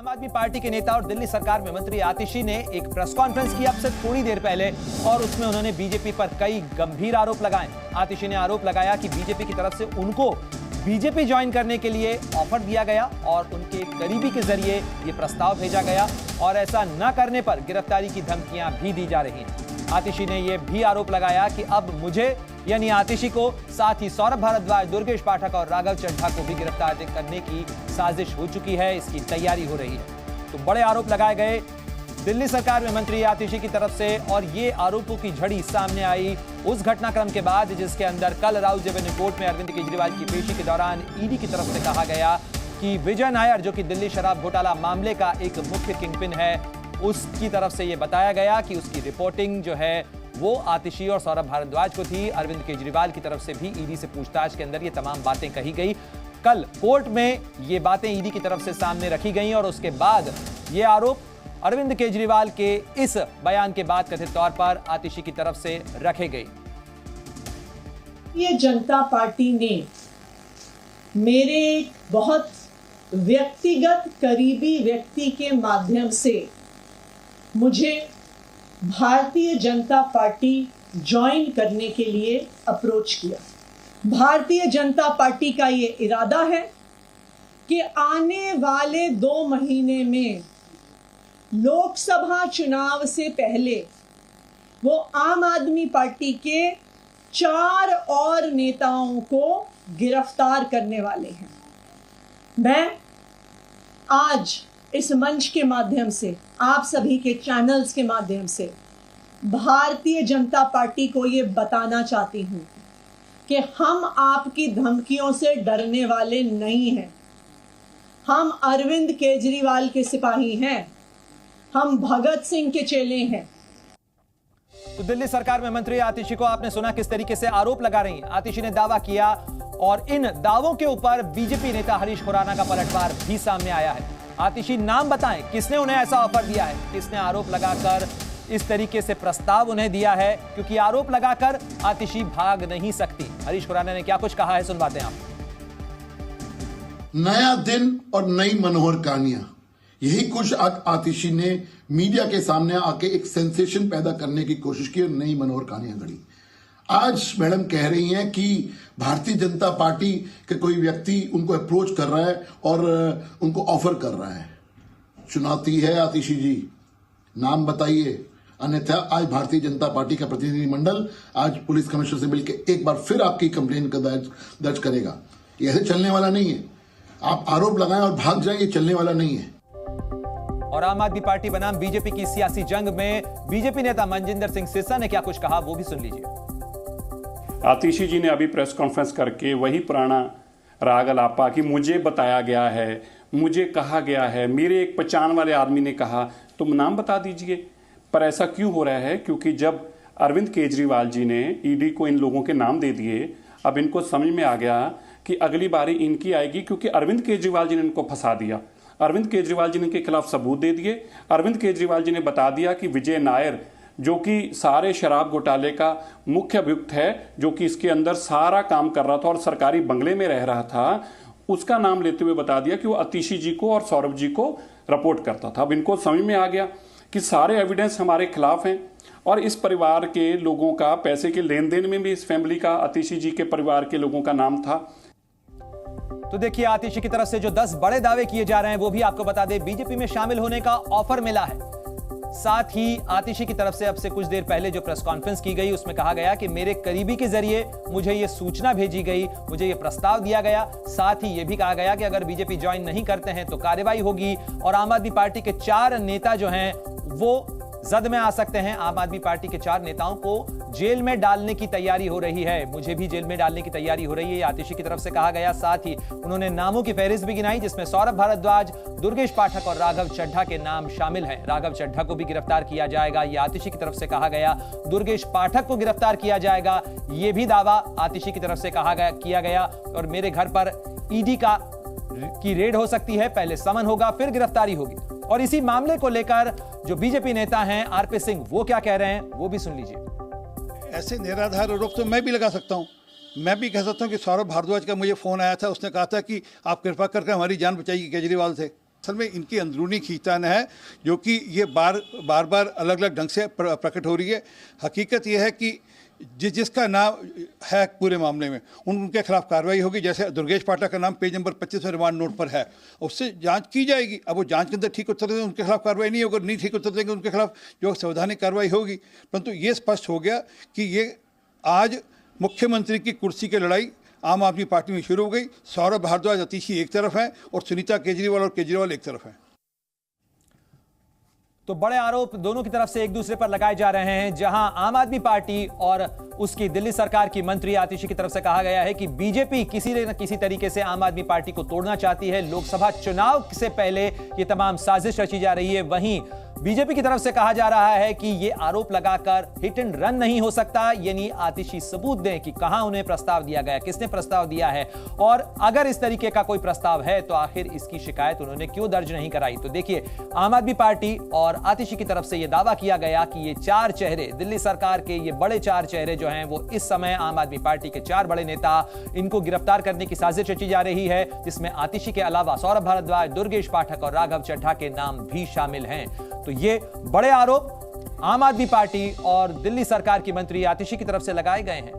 आम आदमी पार्टी के नेता और दिल्ली सरकार में मंत्री आतिशी ने एक प्रेस कॉन्फ्रेंस की अब से थोड़ी देर पहले और उसमें उन्होंने बीजेपी पर कई गंभीर आरोप लगाए। आतिशी ने आरोप लगाया कि बीजेपी की तरफ से उनको बीजेपी ज्वाइन करने के लिए ऑफर दिया गया और उनके करीबी के जरिए ये प्रस्ताव भेजा गया और ऐसा न करने पर गिरफ्तारी की धमकियां भी दी जा रही हैं। आतिशी ने यह भी आरोप लगाया कि अब मुझे यानी आतिशी को, साथ ही सौरभ भारद्वाज, दुर्गेश पाठक और राघव चड्ढा को भी गिरफ्तार करने की साजिश हो चुकी है, इसकी तैयारी हो रही है। तो बड़े आरोप लगाए गए दिल्ली सरकार में मंत्री आतिशी की तरफ से और ये आरोपों की झड़ी सामने आई उस घटनाक्रम के बाद जिसके अंदर कल राउज रेवेन्यू कोर्ट में अरविंद केजरीवाल की पेशी के दौरान ईडी की तरफ से कहा गया कि विजय नायर, जो कि दिल्ली शराब घोटाला मामले का एक मुख्य किंगपिन है, उसकी तरफ से यह बताया गया कि उसकी रिपोर्टिंग जो है वो आतिशी और सौरभ भारद्वाज को थी। अरविंद केजरीवाल की तरफ से भी ईडी से पूछताछ के अंदर ये तमाम बातें कही गई। कल कोर्ट में ये बातें ईडी की तरफ से सामने रखी गई और उसके बाद ये आरोप अरविंद केजरीवाल के इस बयान के बाद कथित तौर पर आतिशी की तरफ से रखे गए। ये जनता पार्टी ने मेरे बहुत व्यक्तिगत करीबी व्यक्ति के माध्यम से मुझे भारतीय जनता पार्टी ज्वाइन करने के लिए अप्रोच किया। भारतीय जनता पार्टी का ये इरादा है कि आने वाले 2 महीने में लोकसभा चुनाव से पहले वो आम आदमी पार्टी के 4 और नेताओं को गिरफ्तार करने वाले हैं। मैं आज इस मंच के माध्यम से, आप सभी के चैनल्स के माध्यम से भारतीय जनता पार्टी को ये बताना चाहती हूं कि हम आपकी धमकियों से डरने वाले नहीं हैं। हम अरविंद केजरीवाल के सिपाही हैं, हम भगत सिंह के चेले हैं। तो दिल्ली सरकार में मंत्री आतिशी को आपने सुना किस तरीके से आरोप लगा रही हैं। आतिशी ने दावा किया और इन दावों के ऊपर बीजेपी नेता हरीश खुराना का पलटवार भी सामने आया है। आतिशी नाम बताएं, किसने उन्हें ऐसा ऑफर दिया है, किसने आरोप लगाकर इस तरीके से प्रस्ताव उन्हें दिया है, क्योंकि आरोप लगाकर आतिशी भाग नहीं सकती। हरीश खुराना ने क्या कुछ कहा है, सुनवाते हैं आप। नया दिन और नई मनोहर कहानियां, यही कुछ आतिशी ने मीडिया के सामने आके एक सेंसेशन पैदा करने की कोशिश की और नई मनोहर कहानियां गढ़ी। आज मैडम कह रही हैं कि भारतीय जनता पार्टी के कोई व्यक्ति उनको अप्रोच कर रहा है और उनको ऑफर कर रहा है। चुनौती है आतिशी जी, नाम बताइए, अन्यथा आज भारतीय जनता पार्टी का प्रतिनिधिमंडल आज पुलिस कमिश्नर से मिलकर एक बार फिर आपकी कंप्लेन दर्ज करेगा। ये ऐसे चलने वाला नहीं है। आप आरोप लगाएं और भाग जाएं, ये चलने वाला नहीं है। और आम आदमी पार्टी बनाम बीजेपी की सियासी जंग में बीजेपी नेता मनजिंदर सिंह सिरसा ने क्या कुछ कहा, वो भी सुन लीजिए। आतिशी जी ने अभी प्रेस कॉन्फ्रेंस करके वही पुराना राग अलापा कि मुझे बताया गया है, मुझे कहा गया है, मेरे एक पहचान वाले आदमी ने कहा, तुम नाम बता दीजिए। पर ऐसा क्यों हो रहा है? क्योंकि जब अरविंद केजरीवाल जी ने ईडी को इन लोगों के नाम दे दिए, अब इनको समझ में आ गया कि अगली बारी इनकी आएगी, क्योंकि अरविंद केजरीवाल जी ने इनको फंसा दिया। अरविंद केजरीवाल जी ने इनके खिलाफ सबूत दे दिए। अरविंद केजरीवाल जी ने बता दिया कि विजय नायर, जो कि सारे शराब घोटाले का मुख्य अभियुक्त है, जो कि इसके अंदर सारा काम कर रहा था और सरकारी बंगले में रह रहा था, उसका नाम लेते हुए बता दिया कि वो आतिशी जी को और सौरभ जी को रिपोर्ट करता था। अब इनको समझ में आ गया कि सारे एविडेंस हमारे खिलाफ हैं और इस परिवार के लोगों का पैसे के लेन देन में भी इस फैमिली का, आतिशी जी के परिवार के लोगों का नाम था। तो देखिए, आतिशी की तरफ से जो 10 बड़े दावे किए जा रहे हैं वो भी आपको बता दें। बीजेपी में शामिल होने का ऑफर मिला है। साथ ही आतिशी की तरफ से अब से कुछ देर पहले जो प्रेस कॉन्फ्रेंस की गई उसमें कहा गया कि मेरे करीबी के जरिए मुझे ये सूचना भेजी गई, मुझे ये प्रस्ताव दिया गया। साथ ही ये भी कहा गया कि अगर बीजेपी ज्वाइन नहीं करते हैं तो कार्रवाई होगी और आम आदमी पार्टी के 4 नेता जो हैं वो जद में आ सकते हैं। आम आदमी पार्टी के 4 नेताओं को जेल में डालने की तैयारी हो रही है, मुझे भी जेल में डालने की तैयारी हो रही है, आतिशी की तरफ से कहा गया। साथ ही उन्होंने नामों की फहरिस्त भी गिनाई जिसमें सौरभ भारद्वाज, दुर्गेश पाठक और राघव चड्ढा के नाम शामिल हैं। राघव चड्ढा को भी गिरफ्तार किया जाएगा, यह आतिशी की तरफ से कहा गया। दुर्गेश पाठक को गिरफ्तार किया जाएगा, यह भी दावा आतिशी की तरफ से किया गया। और मेरे घर पर ईडी की रेड हो सकती है, पहले समन होगा फिर गिरफ्तारी होगी। और इसी मामले को लेकर जो बीजेपी नेता हैं आरपी सिंह, वो क्या कह रहे हैं वो भी सुन लीजिए। ऐसे निराधार आरोप तो मैं भी लगा सकता हूं। मैं भी कह सकता हूं कि सौरभ भारद्वाज का मुझे फोन आया था, उसने कहा था कि आप कृपा करके हमारी जान बचाइए केजरीवाल से। असल में इनकी अंदरूनी खींचतान है, जो कि ये बार बार अलग अलग ढंग से प्रकट हो रही है। हकीकत यह है कि जिसका नाम है पूरे मामले में उनके खिलाफ कार्रवाई होगी। जैसे दुर्गेश पाठक का नाम पेज नंबर 25 में रिमांड नोट पर है, उससे जांच की जाएगी। अब वो जांच के अंदर ठीक उत्तर देंगे उनके खिलाफ कार्रवाई नहीं होगी, नहीं ठीक उत्तर देंगे उनके खिलाफ जो संवैधानिक कार्रवाई होगी। परंतु ये स्पष्ट हो गया कि ये आज मुख्यमंत्री की कुर्सी की लड़ाई आम आदमी पार्टी में शुरू हो गई। सौरभ भारद्वाज आतिशी एक तरफ है और सुनीता केजरीवाल और केजरीवाल एक तरफ है। तो बड़े आरोप दोनों की तरफ से एक दूसरे पर लगाए जा रहे हैं। जहां आम आदमी पार्टी और उसकी दिल्ली सरकार की मंत्री आतिशी की तरफ से कहा गया है कि बीजेपी किसी न किसी तरीके से आम आदमी पार्टी को तोड़ना चाहती है, लोकसभा चुनाव से पहले ये तमाम साजिश रची जा रही है। वहीं बीजेपी की तरफ से कहा जा रहा है कि ये आरोप लगाकर हिट एंड रन नहीं हो सकता, यानी आतिशी सबूत दें कि कहां उन्हें प्रस्ताव दिया गया, किसने प्रस्ताव दिया है, और अगर इस तरीके का कोई प्रस्ताव है तो आखिर इसकी शिकायत उन्होंने क्यों दर्ज नहीं कराई। तो देखिए, आम आदमी पार्टी और आतिशी की तरफ से यह दावा किया गया कि ये 4 चेहरे, दिल्ली सरकार के ये बड़े 4 चेहरे जो हैं वो इस समय आम आदमी पार्टी के 4 बड़े नेता, इनको गिरफ्तार करने की साजिश रची जा रही है, जिसमें आतिशी के अलावा सौरभ भारद्वाज, दुर्गेश पाठक और राघव चड्ढा के नाम भी शामिल हैं। तो ये बड़े आरोप आम आदमी पार्टी और दिल्ली सरकार की मंत्री आतिशी की तरफ से लगाए गए हैं।